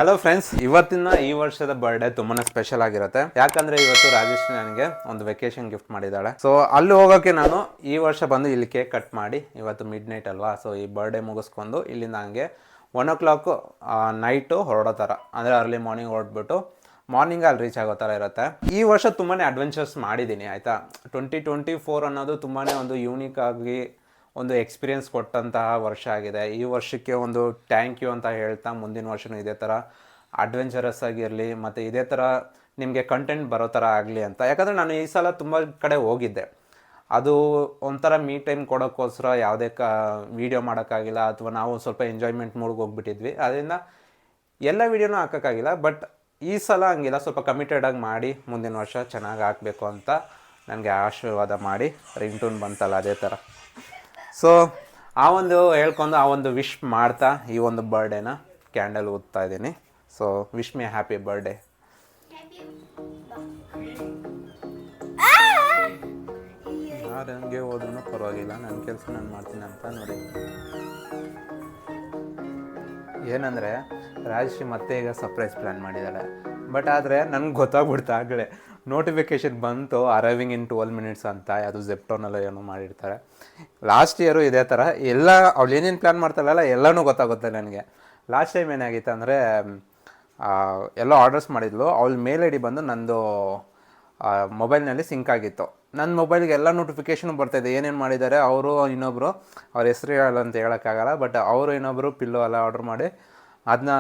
Hello friends, ಈ ವರ್ಷದ birthday ತುಂಬಾನೇ ಸ್ಪೆಷಲ್ ಆಗಿರುತ್ತೆ. ಯಾಕಂದ್ರೆ ಇವತ್ತು ರಾಜೇಶ್ರೀ ನನಗೆ ಒಂದು ವೆಕೇಶನ್ ಗಿಫ್ಟ್ ಮಾಡಿದ್ದಾಳೆ. ಸೊ ಅಲ್ಲಿ ಹೋಗೋಕೆ ನಾನು ಈ ವರ್ಷ ಬಂದು ಇಲ್ಲಿ ಕೇಕ್ ಕಟ್ ಮಾಡಿ, ಇವತ್ತು ಮಿಡ್ ನೈಟ್ ಅಲ್ವಾ, ಸೊ ಈ ಬರ್ಡೇ ಮುಗಿಸ್ಕೊಂಡು ಇಲ್ಲಿಂದ ಹಂಗೆ 1 o'clock ನೈಟು ಹೊರಡೋ ಥರ, ಅಂದರೆ ಅರ್ಲಿ ಮಾರ್ನಿಂಗ್ ಹೊರಡ್ಬಿಟ್ಟು ಮಾರ್ನಿಂಗ್ ಅಲ್ಲಿ ರೀಚ್ ಆಗೋ ಥರ ಇರುತ್ತೆ. ಈ ವರ್ಷ ತುಂಬಾ ಅಡ್ವೆಂಚರ್ಸ್ ಮಾಡಿದ್ದೀನಿ ಆಯಿತಾ. 2024 ಅನ್ನೋದು ತುಂಬಾ ಒಂದು ಯೂನಿಕ್ ಆಗಿ ಒಂದು ಎಕ್ಸ್ಪೀರಿಯೆನ್ಸ್ ಕೊಟ್ಟಂತಹ ವರ್ಷ ಆಗಿದೆ. ಈ ವರ್ಷಕ್ಕೆ ಒಂದು ಥ್ಯಾಂಕ್ ಯು ಅಂತ ಹೇಳ್ತಾ ಮುಂದಿನ ವರ್ಷವೂ ಇದೇ ಥರ ಅಡ್ವೆಂಚರಸ್ ಆಗಿರಲಿ ಮತ್ತು ಇದೇ ಥರ ನಿಮಗೆ ಕಂಟೆಂಟ್ ಬರೋ ಥರ ಆಗಲಿ ಅಂತ. ಯಾಕಂದರೆ ನಾನು ಈ ಸಲ ತುಂಬ ಕಡೆ ಹೋಗಿದ್ದೆ, ಅದು ಒಂಥರ ಮೀ ಟೈಮ್ ಕೊಡೋಕ್ಕೋಸ್ಕರ ಯಾವುದೇ ವೀಡಿಯೋ ಮಾಡೋಕ್ಕಾಗಿಲ್ಲ, ಅಥವಾ ನಾವು ಸ್ವಲ್ಪ ಎಂಜಾಯ್ಮೆಂಟ್ ಮೂಡ್ಗೆ ಹೋಗ್ಬಿಟ್ಟಿದ್ವಿ. ಅದರಿಂದ ಎಲ್ಲ ವೀಡಿಯೋನೂ ಹಾಕೋಕ್ಕಾಗಿಲ್ಲ. ಬಟ್ ಈ ಸಲ ಹಂಗಿಲ್ಲ, ಸ್ವಲ್ಪ ಕಮಿಟೆಡಾಗಿ ಮಾಡಿ ಮುಂದಿನ ವರ್ಷ ಚೆನ್ನಾಗಿ ಹಾಕಬೇಕು ಅಂತ ನನಗೆ ಆಶೀರ್ವಾದ ಮಾಡಿ ರಿಂಗ್ಟೂನ್ ಬಂತಲ್ಲ ಅದೇ ಥರ. ಸೊ ಆ ಒಂದು ಹೇಳ್ಕೊಂಡು ಆ ಒಂದು ವಿಶ್ ಮಾಡ್ತಾ ಈ ಒಂದು ಬರ್ಡೇನ ಕ್ಯಾಂಡಲ್ ಊದ್ತಾ ಇದ್ದೀನಿ. ಸೊ ವಿಶ್ ಮಿ ಹ್ಯಾಪಿ ಬರ್ಡೇ. ಯಾರು ಹಂಗೆ ಹೋದ್ರೂ ಪರವಾಗಿಲ್ಲ, ನನ್ನ ಕೆಲಸ ನಾನು ಮಾಡ್ತೀನಿ ಅಂತ ನೋಡಿ. ಏನಂದರೆ ರಾಜಶ್ರೀ ಮತ್ತೆ ಈಗ ಸರ್ಪ್ರೈಸ್ ಪ್ಲ್ಯಾನ್ ಮಾಡಿದ್ದಾಳೆ. ಬಟ್ ಆದರೆ ನನಗೆ ಗೊತ್ತಾಗ್ಬಿಡ್ತಾ ಆಗಲೇ ನೋಟಿಫಿಕೇಷನ್ ಬಂತು ಅರೈವಿಂಗ್ ಇನ್ 12 minutes ಅಂತ. ಅದು ಜೆಪ್ಟೋನಲ್ಲ ಏನೋ ಮಾಡಿರ್ತಾರೆ. ಲಾಸ್ಟ್ ಇಯರು ಇದೇ ಥರ ಎಲ್ಲ ಅವಳು ಏನೇನು ಪ್ಲ್ಯಾನ್ ಮಾಡ್ತಾಳಲ್ಲ ಎಲ್ಲನೂ ಗೊತ್ತಾಗುತ್ತೆ ನನಗೆ. ಲಾಸ್ಟ್ ಟೈಮ್ ಏನಾಗಿತ್ತು ಅಂದರೆ ಎಲ್ಲ ಆರ್ಡರ್ಸ್ ಮಾಡಿದ್ಲು, ಅವಳ ಮೇಲ್ ಐ ಡಿ ಬಂದು ನಂದು ಮೊಬೈಲ್ನಲ್ಲಿ ಸಿಂಕ್ ಆಗಿತ್ತು. ನನ್ನ ಮೊಬೈಲ್ಗೆ ಎಲ್ಲ ನೋಟಿಫಿಕೇಷನ್ ಬರ್ತಾಯಿದೆ ಏನೇನು ಮಾಡಿದ್ದಾರೆ. ಅವರು ಇನ್ನೊಬ್ಬರು, ಅವ್ರ ಹೆಸರು ಹೇಳಲ್ಲ ಅಂತ ಹೇಳೋಕ್ಕಾಗಲ್ಲ, ಬಟ್ ಅವರು ಇನ್ನೊಬ್ಬರು ಪಿಲ್ಲೋ ಎಲ್ಲ ಆರ್ಡ್ರ್ ಮಾಡಿ ಅದನ್ನ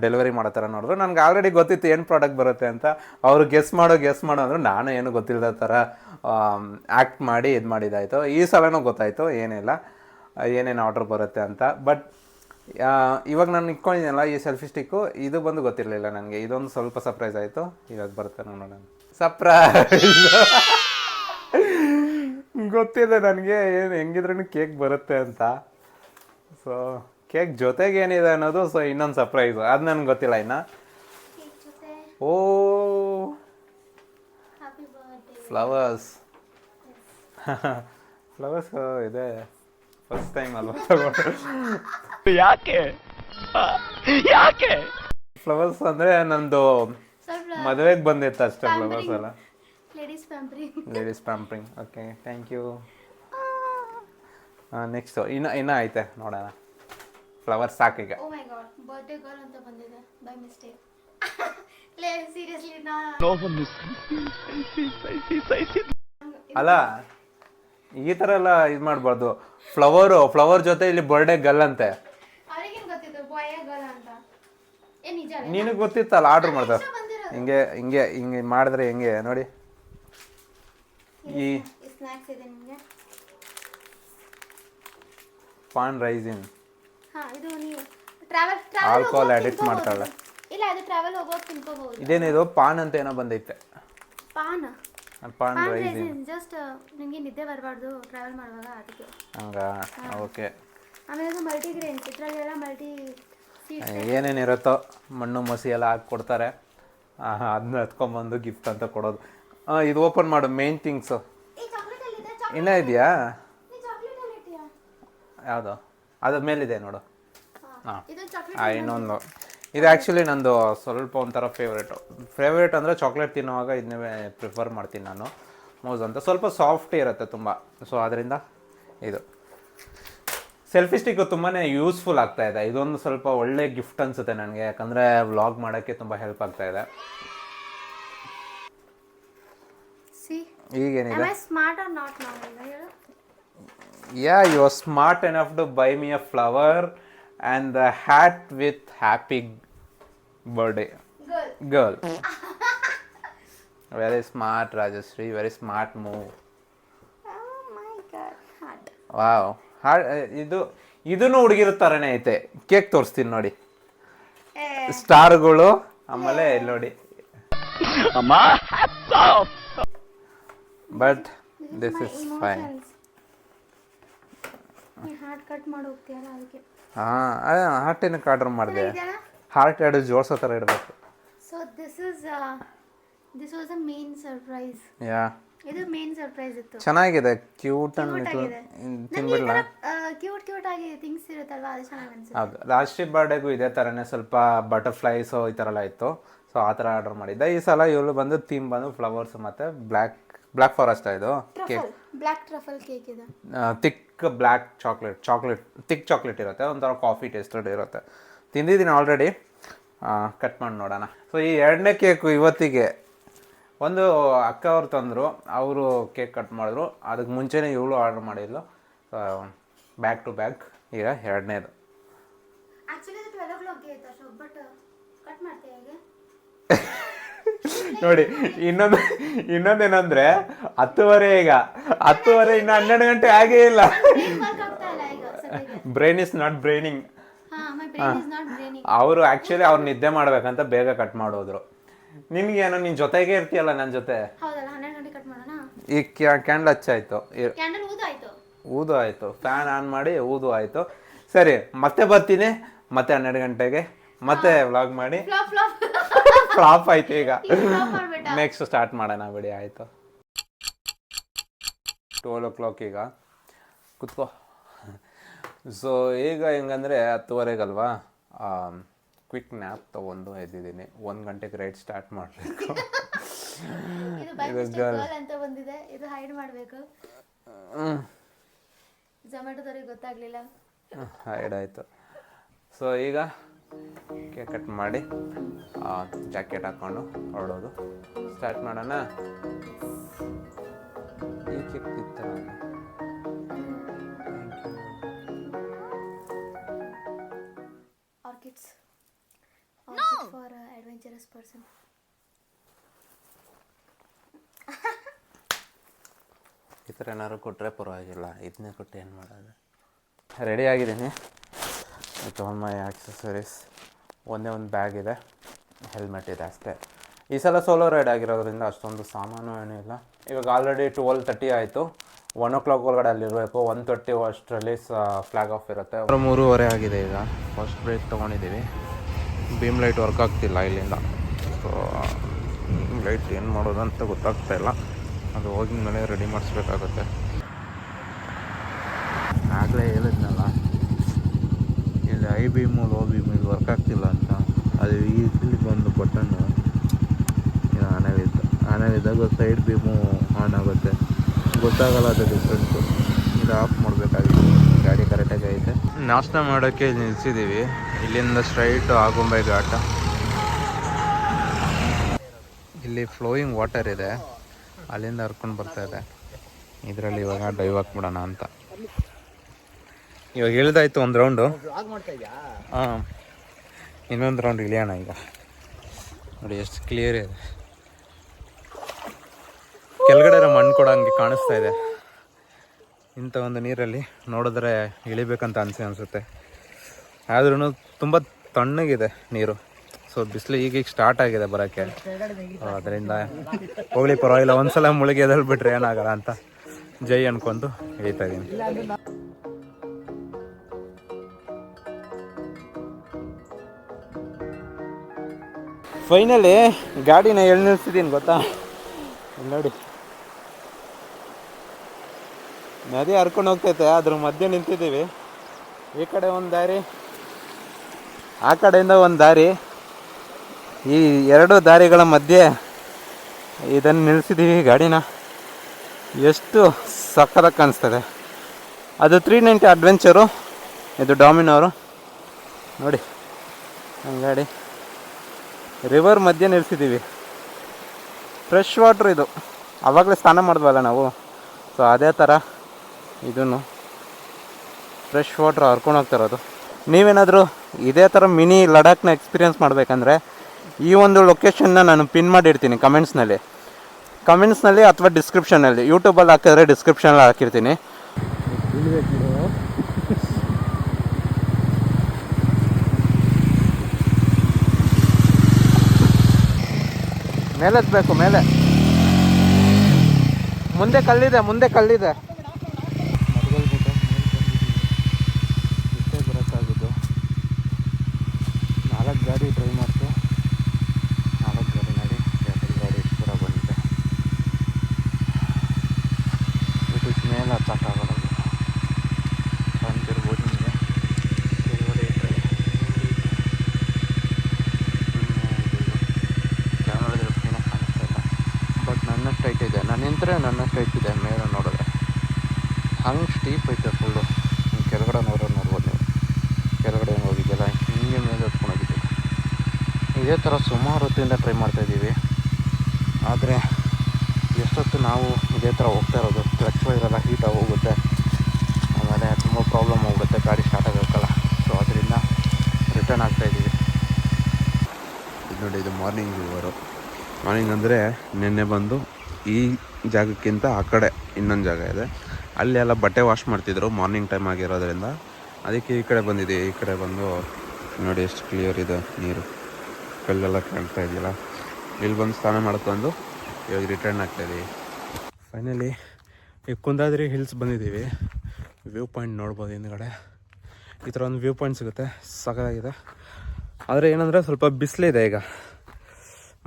ಡೆಲಿವರಿ ಮಾಡೋ ಥರ ನೋಡಿದ್ರು. ನನಗೆ ಆಲ್ರೆಡಿ ಗೊತ್ತಿತ್ತು ಏನು ಪ್ರಾಡಕ್ಟ್ ಬರುತ್ತೆ ಅಂತ. ಅವರು ಗೆಸ್ ಮಾಡೋ ಅಂದರು. ನಾನು ಏನು ಗೊತ್ತಿಲ್ಲದ ಥರ ಆ್ಯಕ್ಟ್ ಮಾಡಿ ಇದು ಮಾಡಿದ್ದಾಯಿತು. ಈ ಸಲನೂ ಗೊತ್ತಾಯಿತು ಏನಿಲ್ಲ, ಏನೇನು ಆರ್ಡ್ರ್ ಬರುತ್ತೆ ಅಂತ. ಬಟ್ ಇವಾಗ ನಾನು ಇಟ್ಕೊಂಡಿದ್ದೀನಲ್ಲ ಈ ಸೆಲ್ಫಿ ಸ್ಟಿಕ್ಕು, ಇದು ಬಂದು ಗೊತ್ತಿರಲಿಲ್ಲ ನನಗೆ. ಇದೊಂದು ಸ್ವಲ್ಪ ಸರ್ಪ್ರೈಸ್ ಆಯಿತು. ಇವಾಗ ಬರುತ್ತೆ ನೋಡೋಣ. ಸರ್ಪ್ರೈಸ್ ಗೊತ್ತಿದೆ ನನಗೆ ಏನು ಹೆಂಗಿದ್ರೂ ಕೇಕ್ ಬರುತ್ತೆ ಅಂತ. ಸೊ ಕೇಕ್ ಜೊತೆಗೆ ಏನಿದೆ ಅನ್ನೋದು ಸೊ ಇನ್ನೊಂದು ಸರ್ಪ್ರೈಸು, ಅದು ನನಗೆ ಗೊತ್ತಿಲ್ಲ ಇನ್ನು. ಓ ಫ್ಲವರ್ಸ್ ಫ್ಲವರ್ಸ್ ಇದೆ, ಫಸ್ಟ್ ಟೈಮ್ ಅಲ್ವಾ ಯಾಕೆ ಫ್ಲವರ್ಸ್ ಅಂದರೆ ನಂದು ಮದುವೆಗೆ ಬಂದಿತ್ತು ಅಷ್ಟೇ ಫ್ಲವರ್ಸ್ ಅಲ್ಲ. Ladies pampering. Okay, thank you. Next ಇನ್ನೂ ಐತೆ ನೋಡೋಣ. ಫ್ಲವರ್ಸ್ ಸಾಕೀಗ. ಅಲ್ಲ ಈ ಥರ ಎಲ್ಲ ಇದು ಮಾಡಬಾರ್ದು. ಫ್ಲವರ್ ಜೊತೆ ಇಲ್ಲಿ ಬರ್ಡೇ ಗರ್ಲ್ ಅಂತೆ. ನಿನಗೆ ಗೊತ್ತಿತ್ತಲ್ಲ, ಆರ್ಡ್ರ್ ಮಾಡ್ದ ಹಿಂಗೆ ಹಿಂಗೆ ಹಿಂಗೆ ಮಾಡಿದ್ರೆ ಹೆಂಗೆ ನೋಡಿ. ಈ ಪಾನ್ ರೈಸಿನ್ ಆಲ್ಕೋಹಾಲ್ ಅಡಿಕ್ಟ್ ಮಾಡ್ತಾಳೆ. ಇಲ್ಲ, ಅದು ಟ್ರಾವೆಲ್ ಹೋಗೋದು ತಿನ್ಕೋಬಹುದು. ಇದೇನಿದು ಪಾನ್ ಅಂತ ಏನೋ ಬಂದೈತೆ. ಪಾನ್ ರೈಸಿನ್ ಜಸ್ಟ್ ನಿಮಗೆ ನಿದ್ದೆ ಬರಬಾರ್ದು ಟ್ರಾವೆಲ್ ಮಾಡುವಾಗ, ಅದಕ್ಕೆ ಹಂಗಾ. ಓಕೆ. ಆಮೇಲೆ ಮಲ್ಟಿ ಗ್ರೇನ್ಸ್, ಇದರಲ್ಲೆಲ್ಲ ಮಲ್ಟಿ ಏನೇನಿರುತ್ತೋ ಮಣ್ಣು ಮಸಿ ಎಲ್ಲ ಹಾಕಿ ಕೊಡ್ತಾರೆ. ಅದನ್ನ ಹತ್ಕೊಂಡ್ಬಂದು ಗಿಫ್ಟ್ ಅಂತ ಕೊಡೋದು. ಇದು ಓಪನ್ ಮಾಡು, ಮೇನ್ ಥಿಂಗ್ಸು ಇನ್ನೂ ಇದೆಯಾ? ಯಾವುದು? ಅದ್ರ ಮೇಲಿದೆ ನೋಡು. ಹಾಂ, ಇನ್ನೊಂದು ಇದು ಆ್ಯಕ್ಚುಲಿ ನಂದು ಸ್ವಲ್ಪ ಒಂಥರ ಫೇವ್ರೇಟ್ ಅಂದರೆ ಚಾಕ್ಲೇಟ್ ತಿನ್ನುವಾಗ ಇದನ್ನೇ ಪ್ರಿಫರ್ ಮಾಡ್ತೀನಿ ನಾನು. ಮೋಸ್ ಅಂತ ಸ್ವಲ್ಪ ಸಾಫ್ಟ್ ಇರುತ್ತೆ ತುಂಬ. ಸೊ ಅದರಿಂದ ಇದು ಸೆಲ್ಫಿ ಸ್ಟಿಕ್ಕು ತುಂಬಾ ಯೂಸ್ಫುಲ್ ಆಗ್ತಾಯಿದೆ. ಇದೊಂದು ಸ್ವಲ್ಪ ಒಳ್ಳೆ ಗಿಫ್ಟ್ ಅನಿಸುತ್ತೆ ನನಗೆ, ಯಾಕಂದರೆ ವ್ಲಾಗ್ ಮಾಡೋಕ್ಕೆ ತುಂಬ ಹೆಲ್ಪ್ ಆಗ್ತಾಯಿದೆ. ಈಗೇನಿದೆ? Yeah, you are smart enough to buy me a flower and the hat with happy birthday girl. Very smart, Rajashri. Very smart move. Oh my god, heart. Wow. ಇದನ್ನು ಹುಡುಗಿರ ಥರನೇ ಐತೆ. Cake ತೋರಿಸ್ತೀನಿ ನೋಡಿ. ಸ್ಟಾರ್ಗಳು ಆಮೇಲೆ ಇಲ್ಲಿ ನೋಡಿ. But this is fine. Heart cut ಮಾಡಿ ಹೋಗ್ತೀಯಲ್ಲ ಅದಕ್ಕೆ. ಹಾಂ, ಹಾರ್ಟ್ ಏನಕ್ಕೆ ಆರ್ಡರ್ ಮಾಡಿದೆ? ಹಾರ್ಟ್ ಎರಡು ಜೋಡಿಸೋ ಥರ ಇಡಬೇಕು. So this was a main surprise. Yeah, ಇದು ಮೇನ್ ಸರ್ಪ್ರೈಸ್ ಇತ್ತು. ಚೆನ್ನಾಗಿದೆ, ಕ್ಯೂಟ್ ಅಂಡ್ ತಿನ್ಬಿಡ್ಲ. ಕ್ಯೂಟ್ ಆಗಿ ಥಿಂಗ್ಸ್ ಇರುತ್ತಲ್ವಾ, ಅದು ಚೆನ್ನಾಗಿ ಅನ್ಸುತ್ತೆ. ಹೌದು, ರಾಷ್ಟ್ರೀಯ ಬರ್ಡೇಗೂ ಇದೇ ಥರನೇ ಸ್ವಲ್ಪ ಬಟರ್ಫ್ಲೈಸು ಈ ಥರ ಎಲ್ಲ ಇತ್ತು. ಸೊ ಆ ಥರ ಆರ್ಡರ್ ಮಾಡಿದ್ದೆ. ಈ ಸಲ ಇವಳು ಬಂದು ಥೀಮ್ ಬಂದು ಫ್ಲವರ್ಸ್ ಮತ್ತು ಬ್ಲ್ಯಾಕ್ ಫಾರೆಸ್ಟ್ ಇದು ಕೇಕ್. ಬ್ಲ್ಯಾಕ್ ಟ್ರಫಲ್ ಕೇಕ್ ಇದೆ. ತಿಕ್ ಬ್ಲ್ಯಾಕ್ ಚಾಕ್ಲೇಟ್ ತಿಕ್ ಚಾಕ್ಲೇಟ್ ಇರುತ್ತೆ, ಒಂಥರ ಕಾಫಿ ಟೇಸ್ಟೆಡ್ ಇರುತ್ತೆ. ತಿಂದಿದ್ದೀನಿ ಆಲ್ರೆಡಿ. ಕಟ್ ಮಾಡಿ ನೋಡೋಣ. ಸೊ ಈ ಎರಡನೇ ಕೇಕು ಇವತ್ತಿಗೆ ಒಂದು ಅಕ್ಕ ಅವ್ರು ತಂದರು, ಅವರು ಕೇಕ್ ಕಟ್ ಮಾಡಿದ್ರು. ಅದಕ್ಕೆ ಮುಂಚೆನೇ ಇವಳು ಆರ್ಡರ್ ಮಾಡಿದ್ಲು. ಬ್ಯಾಕ್ ಟು ಬ್ಯಾಕ್ ಈಗ ಎರಡನೇದು. ಆಕ್ಚುಲಿ 12 o'clock ಇತ್ತು, ಬಟ್ ಕಟ್ ಮಾಡ್ತೀವಿ ಹೇಗೆ ನೋಡಿ. ಇನ್ನೊಂದೇನಂದ್ರೆ 10:30 ಈಗ 10:30, ಇನ್ನು 12 ಗಂಟೆ ಆಗೇ ಇಲ್ಲ. Brain is not braining. ಅವರು ಆಕ್ಚುಲಿ ಅವ್ರು ನಿದ್ದೆ ಮಾಡ್ಬೇಕಂತ ಬೇಗ ಕಟ್ ಮಾಡೋದ್ರು. ನಿನ್ಗೇನೋ ನಿನ್ ಜೊತೆಗೆ ಇರ್ತೀಯಲ್ಲ ನನ್ನ ಜೊತೆ. ಈ ಕ್ಯಾಂಡಲ್ ಹಚ್ಚಾಯ್ತು, ಊದು ಆಯ್ತು, ಫ್ಯಾನ್ ಆನ್ ಮಾಡಿ ಊದು ಆಯ್ತು. ಸರಿ, ಮತ್ತೆ ಬರ್ತೀನಿ, ಮತ್ತೆ 12 ಗಂಟೆಗೆ ಮತ್ತೆ ವ್ಲಾಗ್ ಮಾಡಿ. ಫ್ಲಾಪ್ ಆಯ್ತು. ಈಗ ನೆಕ್ಸ್ಟ್ ಸ್ಟಾರ್ಟ್ ಮಾಡೋಣ ಬಿಡಿ. ಆಯ್ತು, 12 o'clock ಈಗ ಕುತ್ಕೋ. ಸೊ ಈಗ ಹೆಂಗಂದ್ರೆ 10:30 ಕ್ವಿಕ್ ನ್ಯಾಪ್ ತೊಗೊಂಡು ಎದ್ದಿದ್ದೀನಿ. 1 ಗಂಟೆಗೆ ರೈಡ್ ಸ್ಟಾರ್ಟ್ ಮಾಡಬೇಕು. ಅಂತ ಬಂದಿದೆ, ಇದು ಹೈಡ್ ಮಾಡಬೇಕು. ಝೊಮ್ಯಾಟೋದವ್ರಿಗೆ ಗೊತ್ತಾಗ್ಲಿಲ್ಲ, ಹೈಡ್ ಆಯಿತು. ಸೊ ಈಗ ಕೇಕ್ ಕಟ್ ಮಾಡಿ ಜಾಕೆಟ್ ಹಾಕ್ಕೊಂಡು ಹೊರಡೋದು ಸ್ಟಾರ್ಟ್ ಮಾಡೋಣ. ಈ ಕೇಕ್ ತಿಂತಾರ ಆರ್ಕಿಡ್ಸ್ ಫಾರ್ ಅಡ್ವೆಂಚರಸ್ ಪರ್ಸನ್. ಈ ಥರ ಏನಾದ್ರು ಕೊಟ್ಟರೆ ಪರವಾಗಿಲ್ಲ, ಇದನ್ನೇ ಕೊಟ್ಟು ಏನು ಮಾಡೋದು. ರೆಡಿ ಆಗಿದ್ದೀನಿ. With all my accessories. ಒಂದೇ ಒಂದು ಬ್ಯಾಗ್ ಇದೆ, ಹೆಲ್ಮೆಟ್ ಇದೆ ಅಷ್ಟೇ. ಈ ಸಲ ಸೋಲೋ ರೈಡ್ ಆಗಿರೋದ್ರಿಂದ ಅಷ್ಟೊಂದು ಸಾಮಾನು ಏನೂ ಇಲ್ಲ. ಇವಾಗ ಆಲ್ರೆಡಿ 12:30 ಆಯಿತು. 1 o'clock ಒಳಗಡೆ ಅಲ್ಲಿರಬೇಕು. 1:30 ಅಷ್ಟರಲ್ಲಿ ಫ್ಲಾಗ್ ಆಫ್ ಇರುತ್ತೆ. 3:30 ಆಗಿದೆ. ಈಗ ಫಸ್ಟ್ ಬ್ರೇಕ್ ತೊಗೊಂಡಿದ್ದೀವಿ. ಬೀಮ್ ಲೈಟ್ ವರ್ಕ್ ಆಗ್ತಿಲ್ಲ ಇಲ್ಲಿಂದ. ಸೊ ಬೀಮ್ ಲೈಟ್ ಏನು ಮಾಡೋದಂತ ಗೊತ್ತಾಗ್ತಾ ಇಲ್ಲ. ಅದು ಹೋಗಿದ ಮೇಲೆ ರೆಡಿ ಮಾಡಿಸ್ಬೇಕಾಗುತ್ತೆ. ಆಗಲೇ ಹೇಳಿದ್ನಲ್ಲ, ಇಲ್ಲಿ ಐ ಬೀಮು ಲೋ ಬೀಮ್ ಇದು ವರ್ಕ್ ಆಗ್ತಿಲ್ಲ ಅಂತ. ಅದು ಇಲ್ಲಿ ಬಂದು ಬಟನ್ನು ಇದು ಆನ್ ಆಗಿದ್ದಾಗ ಸೈಡ್ ಬೀಮು ಆನ್ ಆಗುತ್ತೆ, ಗೊತ್ತಾಗಲ್ಲ ಅದು ಡಿಫ್ರೆನ್ಸು. ಇದು ಆಫ್ ಮಾಡಬೇಕಾಗಿತ್ತು. ಗಾಡಿ ಕರೆಕ್ಟಾಗಿ ಐತೆ. ನಾಷ್ಟ ಮಾಡೋಕ್ಕೆ ನಿಲ್ಲಿಸಿದ್ದೀವಿ. ಇಲ್ಲಿಂದ ಸ್ಟ್ರೈಟ್ ಆಗುಂಬೆ ಘಾಟ. ಇಲ್ಲಿ ಫ್ಲೋಯಿಂಗ್ ವಾಟರ್ ಇದೆ, ಅಲ್ಲಿಂದ ಹರ್ಕೊಂಡು ಬರ್ತಾ ಇದೆ. ಇದರಲ್ಲಿ ಇವಾಗ ಡೈವ್ ಹಾಕ್ಬಿಡೋಣ ಅಂತ. ಇವಾಗ ಇಳಿದಾಯ್ತು ಒಂದು ರೌಂಡು. ಹಾಂ, ಇನ್ನೊಂದು ರೌಂಡ್ ಇಳಿಯೋಣ ಈಗ. ನೋಡಿ ಎಷ್ಟು ಕ್ಲಿಯರ್ ಇದೆ. ಕೆಳಗಡೆ ಮಣ್ಣು ಕೂಡ ಹಂಗೆ ಕಾಣಿಸ್ತಾ ಇದೆ. ಇಂಥ ಒಂದು ನೀರಲ್ಲಿ ನೋಡಿದ್ರೆ ಇಳಿಬೇಕಂತ ಅನಿಸುತ್ತೆ. ಆದ್ರೂ ತುಂಬ ತಣ್ಣಗಿದೆ ನೀರು. ಸೊ ಬಿಸಿಲು ಈಗೀಗ ಸ್ಟಾರ್ಟ್ ಆಗಿದೆ ಬರೋಕ್ಕೆ. ಅದರಿಂದ ಹೋಗ್ಲಿ ಪರವಾಗಿಲ್ಲ, ಒಂದ್ಸಲ ಮುಳುಗಿ ಎದಲ್ ಬಿಟ್ರೆ ಏನಾಗಲ್ಲ ಅಂತ ಜೈ ಅನ್ಕೊಂಡು ಇಳಿತಾ ಇದ್ದೀನಿ. ಫೈನಲಿ ಗಾಡಿನ ಎಲ್ಲಿ ನಿಲ್ಸಿದ್ದೀನಿ ಗೊತ್ತಾ? ನೋಡಿ, ನದಿ ಹರ್ಕೊಂಡು ಹೋಗ್ತೈತೆ, ಅದ್ರ ಮಧ್ಯೆ ನಿಂತಿದ್ದೀವಿ. ಈ ಕಡೆ ಒಂದು ದಾರಿ, ಆ ಕಡೆಯಿಂದ ಒಂದು ದಾರಿ. ಈ ಎರಡು ದಾರಿಗಳ ಮಧ್ಯೆ ಇದನ್ನು ನಿಲ್ಲಿಸಿದ್ದೀವಿ ಗಾಡಿನ. ಎಷ್ಟು ಸಕ್ಕತ್ತಾಗಿ ಕಾಣಿಸ್ತದೆ. ಅದು 390 ಅಡ್ವೆಂಚರು, ಇದು ಡಾಮಿನೋರು. ನೋಡಿ ನಮ್ಮ ಗಾಡಿ ರಿವರ್ ಮಧ್ಯೆ ನಿಲ್ಲಿಸಿದ್ದೀವಿ. ಫ್ರೆಶ್ ವಾಟ್ರ್ ಇದು. ಆವಾಗಲೇ ಸ್ನಾನ ಮಾಡಿದ್ವಲ್ಲ ನಾವು, ಸೊ ಅದೇ ಥರ ಇದನ್ನು ಫ್ರೆಶ್ ವಾಟ್ರ್ ಹರ್ಕೊಂಡು ಹೋಗ್ತಿರೋದು. ನೀವೇನಾದರೂ ಇದೇ ಥರ ಮಿನಿ ಲಡಾಖ್ನ ಎಕ್ಸ್ಪೀರಿಯೆನ್ಸ್ ಮಾಡಬೇಕಂದ್ರೆ ಈ ಒಂದು ಲೊಕೇಶನ್ನ ನಾನು ಪಿನ್ ಮಾಡಿರ್ತೀನಿ ಕಮೆಂಟ್ಸ್ನಲ್ಲಿ ಅಥವಾ ಡಿಸ್ಕ್ರಿಪ್ಷನಲ್ಲಿ. ಯೂಟ್ಯೂಬಲ್ಲಿ ಹಾಕಿದ್ರೆ ಡಿಸ್ಕ್ರಿಪ್ಷನಲ್ಲಿ ಹಾಕಿರ್ತೀನಿ. ಮೇಲೆ ಹತ್ಬೇಕು, ಮೇಲೆ. ಮುಂದೆ ಕಲ್ಲಿದೆ. ಇಷ್ಟೇ ಬರೋಕ್ಕಾಗೋದು. 4 ಗಾಡಿ ಟ್ರೈ ಮಾಡ್ತು, 4 ಗಾಡಿ ನೋಡಿ 2 ಗಾಡಿ ಇಷ್ಟು ದೂರ ಬಂದಿದೆ. ಹೈಟ್ ಇದೆ. ನಾನು ನಿಂತರೆ ನನ್ನಷ್ಟು ಹೈಟ್ ಇದೆ ಮೇಲೆ ನೋಡಿದ್ರೆ. ಹಂಗೆ ಸ್ಟೀಪ್ ಐತೆ ಫುಲ್ಲು. ಕೆಳಗಡೆ ನೋಡ್ಬೋದು ನೀವು. ಕೆಳಗಡೆ ಹೆಂಗೆ ಹೋಗಿದ್ದೆಲ್ಲ ಹಿಂಗೆ ಮೇಲೆ ಹೊತ್ಕೊಂಡು ಹೋಗಿದ್ದೀವಿ. ಇದೇ ಥರ ಸುಮಾರು ಹೊತ್ತಿಂದ ಟ್ರೈ ಮಾಡ್ತಾಯಿದ್ದೀವಿ. ಆದರೆ ಎಷ್ಟೊತ್ತು ನಾವು ಇದೇ ಥರ ಹೋಗ್ತಾ ಇರೋದು. ಕ್ಲಚ್ ವೈರೆಲ್ಲ ಹೀಟಾಗಿ ಹೋಗುತ್ತೆ, ಆಮೇಲೆ ತುಂಬ ಪ್ರಾಬ್ಲಮ್ ಹೋಗುತ್ತೆ, ಗಾಡಿ ಸ್ಟಾರ್ಟ್ ಆಗೋಕ್ಕಲ್ಲ. ಸೊ ಅದರಿಂದ ರಿಟರ್ನ್ ಆಗ್ತಾಯಿದ್ದೀವಿ. ಇದು ನೋಡಿ, ಇದು ಮಾರ್ನಿಂಗ್ ವ್ಯೂವರು. ಮಾರ್ನಿಂಗ್ ಅಂದರೆ ನಿನ್ನೆ ಬಂದು ಈ ಜಾಗಕ್ಕಿಂತ ಆ ಕಡೆ ಇನ್ನೊಂದು ಜಾಗ ಇದೆ, ಅಲ್ಲಿ ಎಲ್ಲ ಬಟ್ಟೆ ವಾಶ್ ಮಾಡ್ತಿದ್ರು ಮಾರ್ನಿಂಗ್ ಟೈಮ್ ಆಗಿರೋದ್ರಿಂದ. ಅದಕ್ಕೆ ಈ ಕಡೆ ಬಂದಿದ್ದೀವಿ. ಈ ಕಡೆ ಬಂದು ನೋಡಿ ಎಷ್ಟು ಕ್ಲಿಯರ್ ಇದೆ ನೀರು, ಕಲ್ಲೆಲ್ಲ ಕಾಣ್ತಾ ಇದೆಯಲ್ಲ. ಇಲ್ಲಿ ಬಂದು ಸ್ನಾನ ಮಾಡ್ಕೊಂಡು ಇವಾಗ ರಿಟರ್ನ್ ಆಗ್ತಾಯಿದ್ದೀವಿ. ಫೈನಲಿ ಈ ಕುಂದಾದ್ರಿ ಹಿಲ್ಸ್ ಬಂದಿದ್ದೀವಿ. ವ್ಯೂ ಪಾಯಿಂಟ್ ನೋಡ್ಬೋದು ಹಿಂದ್ಗಡೆ. ಈ ಥರ ಒಂದು ವ್ಯೂ ಪಾಯಿಂಟ್ ಸಿಗುತ್ತೆ, ಸಖತ್ತಾಗಿದೆ. ಆದರೆ ಏನಂದರೆ ಸ್ವಲ್ಪ ಬಿಸಿಲಿದೆ. ಈಗ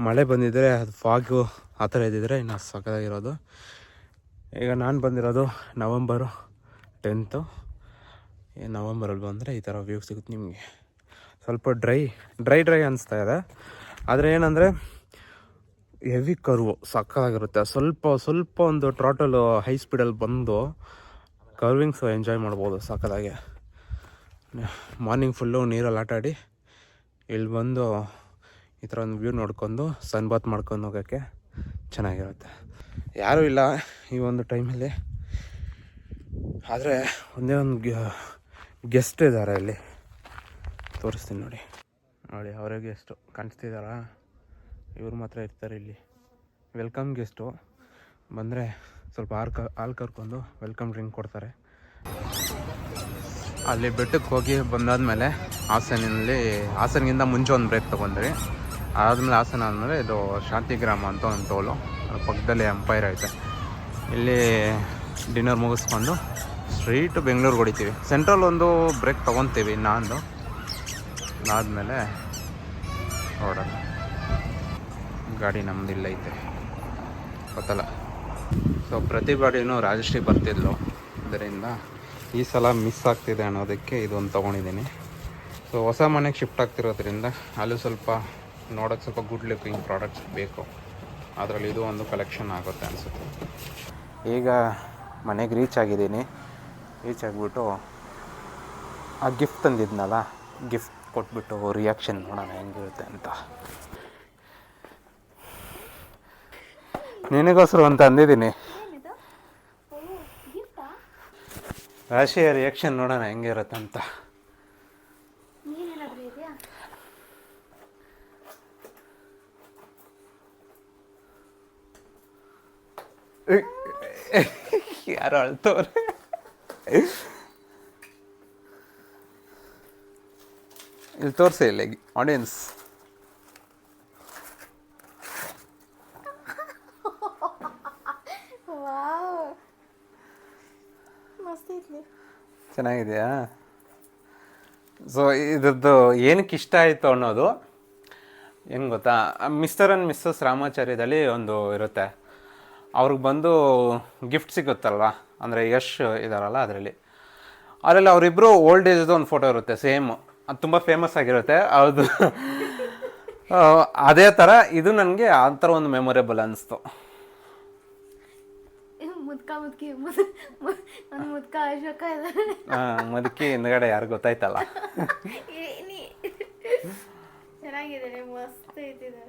ಮಳೆ ಬಂದಿದ್ದರೆ ಅದು ಫಾಗು ಆ ಥರ ಇದ್ದಿದ್ರೆ ಇನ್ನು ಸಖತ್ತಾಗಿರೋದು. ಈಗ ನಾನು ಬಂದಿರೋದು ನವಂಬರು 10th. ನವಂಬರಲ್ಲಿ ಬಂದರೆ ಈ ಥರ ವ್ಯೂ ಸಿಗುತ್ತೆ ನಿಮಗೆ. ಸ್ವಲ್ಪ ಡ್ರೈ ಅನಿಸ್ತಾ ಇದೆ. ಆದರೆ ಏನಂದರೆ ಹೆವಿ ಕರ್ವು ಸಕ್ಕತ್ತಾಗಿರುತ್ತೆ. ಸ್ವಲ್ಪ ಒಂದು ಟ್ರಾಟಲ್ ಹೈ ಸ್ಪೀಡಲ್ಲಿ ಬಂದು ಕರ್ವಿಂಗ್ಸು ಎಂಜಾಯ್ ಮಾಡ್ಬೋದು ಸಕ್ಕತ್ತಾಗಿ. ಮಾರ್ನಿಂಗ್ ಫುಲ್ಲು ನೀರಲ್ಲಿ ಆಟಾಡಿ ಇಲ್ಲಿ ಬಂದು ಈ ಥರ ಒಂದು ವ್ಯೂ ನೋಡ್ಕೊಂಡು ಸನ್ ಬಾತ್ ಮಾಡ್ಕೊಂಡು ಹೋಗೋಕ್ಕೆ ಚೆನ್ನಾಗಿರುತ್ತೆ. ಯಾರೂ ಇಲ್ಲ ಈ ಒಂದು ಟೈಮಲ್ಲಿ. ಆದರೆ ಒಂದೇ ಒಂದು ಗೆಸ್ಟ್ ಇದ್ದಾರೆ ಇಲ್ಲಿ, ತೋರಿಸ್ತೀನಿ ನೋಡಿ. ಅವರೇ ಗೆಸ್ಟು ಕಾಣಿಸ್ತಿದ್ದಾರಾ? ಇವ್ರು ಮಾತ್ರ ಇರ್ತಾರೆ ಇಲ್ಲಿ. ವೆಲ್ಕಮ್ ಗೆಸ್ಟು ಬಂದರೆ ಸ್ವಲ್ಪ ಹಾಲು ಕರ್ಕೊಂಡು ವೆಲ್ಕಮ್ ಡ್ರಿಂಕ್ ಕೊಡ್ತಾರೆ. ಅಲ್ಲಿ ಬೆಟ್ಟಕ್ಕೆ ಹೋಗಿ ಬಂದಾದಮೇಲೆ ಹಾಸನಿಗಿಂತ ಮುಂಚೆ ಒಂದು ಬ್ರೇಕ್ ತೊಗೊಂಡ್ರಿ. ಆದಮೇಲೆ ಹಾಸನ ಆದಮೇಲೆ ಇದು ಶಾಂತಿಗ್ರಾಮ ಅಂತ ಒಂದು ಟೋಲು, ಅದ್ರ ಪಕ್ಕದಲ್ಲಿ ಎಂಪೈರ್ ಐತೆ. ಇಲ್ಲಿ ಡಿನ್ನರ್ ಮುಗಿಸ್ಕೊಂಡು ಸ್ಟ್ರೈಟ್ ಬೆಂಗಳೂರಿಗೆ ಹೊಡಿತೀವಿ. ಸೆಂಟ್ರಲ್ ಒಂದು ಬ್ರೇಕ್ ತೊಗೊತೀವಿ ಇನ್ನೊಂದು, ಅದಾದಮೇಲೆ ಹೊರಡೋಣ. ಗಾಡಿ ನಮ್ಮದಿಲ್ಲ ಐತೆ ಗೊತ್ತಲ್ಲ. ಸೊ ಪ್ರತಿ ಬಾಡಿನೂ ರಾಜಶ್ರೀ ಬರ್ತಿದ್ಲು, ಅದರಿಂದ ಈ ಸಲ ಮಿಸ್ ಆಗ್ತಿದೆ ಅನ್ನೋದಕ್ಕೆ ಇದೊಂದು ತೊಗೊಂಡಿದ್ದೀನಿ. ಸೊ ಹೊಸ ಮನೆಗೆ ಶಿಫ್ಟ್ ಆಗ್ತಿರೋದ್ರಿಂದ ಅಲ್ಲೂ ಸ್ವಲ್ಪ ನೋಡೋಕ್ಕೆ ಸ್ವಲ್ಪ ಗುಡ್ ಲುಕಿಂಗ್ ಪ್ರಾಡಕ್ಟ್ಸ್ ಬೇಕು. ಅದರಲ್ಲಿ ಇದು ಒಂದು ಕಲೆಕ್ಷನ್ ಆಗುತ್ತೆ ಅನಿಸುತ್ತೆ. ಈಗ ಮನೆಗೆ ರೀಚ್ ಆಗಿದ್ದೀನಿ. ರೀಚ್ ಆಗಿಬಿಟ್ಟು ಆ ಗಿಫ್ಟ್ ತಂದಿದ್ನಲ್ಲ, ಗಿಫ್ಟ್ ಕೊಟ್ಬಿಟ್ಟು ರಿಯಾಕ್ಷನ್ ನೋಡೋಣ ಹೆಂಗಿರುತ್ತೆ ಅಂತ. ನಿನಗೋಸ್ಕರ ಅಂತ ಅಂದಿದ್ದೀನಿ. ರಾಶಿಯ ರಿಯಾಕ್ಷನ್ ನೋಡೋಣ ಹೆಂಗಿರುತ್ತೆ ಅಂತ. ಯಾರು ಅಳ್ತವ್ರೆ? ಇಲ್ಲಿ ತೋರಿಸಿ, ಇಲ್ಲಿ ಆಡಿಯನ್ಸ್. ಚೆನ್ನಾಗಿದೆಯಾ? ಸೊ ಇದ್ರದ್ದು ಏನಕ್ಕೆ ಇಷ್ಟ ಆಯಿತು ಅನ್ನೋದು ಹೆಂಗೆ ಗೊತ್ತಾ, ಮಿಸ್ಟರ್ ಆ್ಯಂಡ್ ಮಿಸ್ಸಸ್ ರಾಮಾಚಾರ್ಯದಲ್ಲಿ ಒಂದು ಇರುತ್ತೆ, ಅವ್ರಿಗೆ ಬಂದು ಗಿಫ್ಟ್ ಸಿಗುತ್ತಲ್ವ, ಅಂದರೆ ಯಶ್ ಇದಾರಲ್ಲ ಅದರಲ್ಲಿ ಅವರಿಬ್ಬರು ಓಲ್ಡ್ ಏಜ್ದು ಒಂದು ಫೋಟೋ ಇರುತ್ತೆ ಸೇಮ್. ಅದು ತುಂಬ ಫೇಮಸ್ ಆಗಿರುತ್ತೆ ಅದು. ಅದೇ ಥರ ಇದು ನನಗೆ ಆ ಥರ ಒಂದು ಮೆಮೊರೇಬಲ್ ಅನ್ನಿಸ್ತು. ಮುದುಕಿ ಹಿಂದ್ಗಡೆ ಯಾರು ಗೊತ್ತಾಯ್ತಲ್ಲ. ಚೆನ್ನಾಗಿದೆ, ಮಸ್ತ್ ಐತಿದೆ.